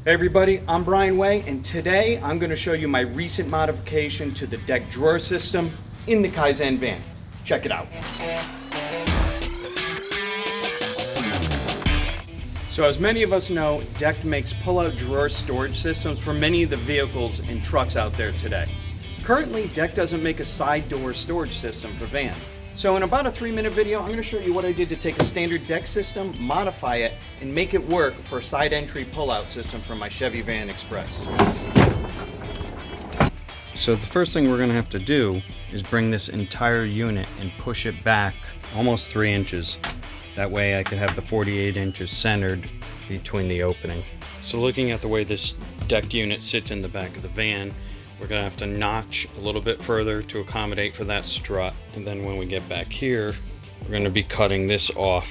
Hey everybody, I'm Brian Way, and today I'm going to show you my recent modification to the deck drawer system in the Kaizen van. Check it out. So as many of us know, DECKED makes pull-out drawer storage systems for many of the vehicles and trucks out there today. Currently, DECKED doesn't make a side door storage system for vans. So in about a 3-minute video, I'm going to show you what I did to take a standard DECKED system, modify it, and make it work for a side entry pull-out system from my Chevy Van Express. So the first thing we're going to have to do is bring this entire unit and push it back almost 3 inches. That way I could have the 48 inches centered between the opening. So looking at the way this DECKED unit sits in the back of the van, we're going to have to notch a little bit further to accommodate for that strut. And then when we get back here, we're going to be cutting this off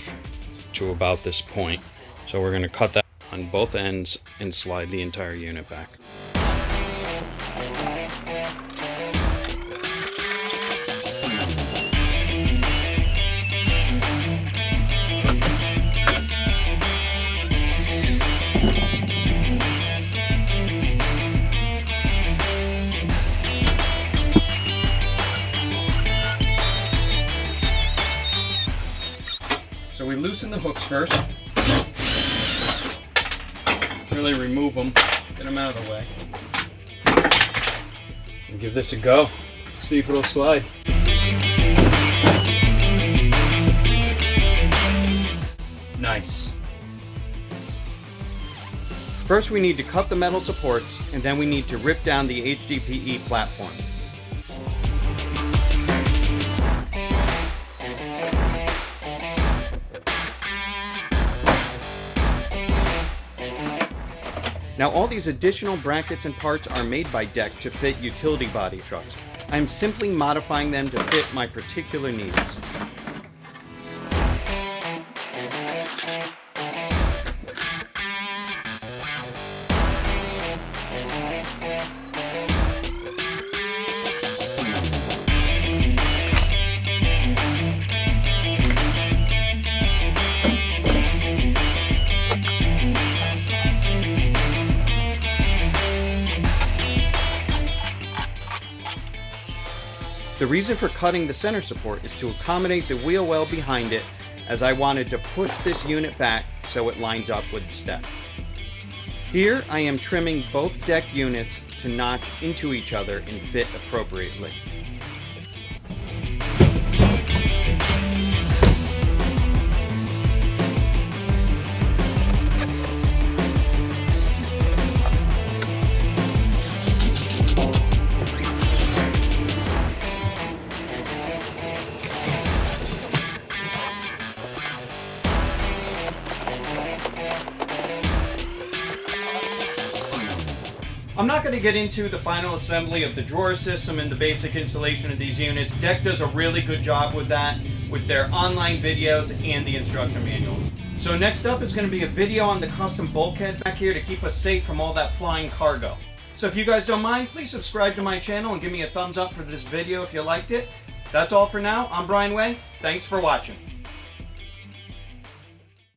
to about this point. So we're going to cut that on both ends and slide the entire unit back. So we loosen the hooks first, really remove them, get them out of the way, and give this a go, see if it'll slide. Nice. First we need to cut the metal supports, and then we need to rip down the HDPE platform. Now all these additional brackets and parts are made by DECKED to fit utility body trucks. I'm simply modifying them to fit my particular needs. The reason for cutting the center support is to accommodate the wheel well behind it, as I wanted to push this unit back so it lines up with the step. Here I am trimming both DECKED units to notch into each other and fit appropriately. I'm not going to get into the final assembly of the drawer system and the basic installation of these units. DECKED does a really good job with that, with their online videos and the instruction manuals. So next up is going to be a video on the custom bulkhead back here to keep us safe from all that flying cargo. So if you guys don't mind, please subscribe to my channel and give me a thumbs up for this video if you liked it. That's all for now. I'm Brian Way. Thanks for watching.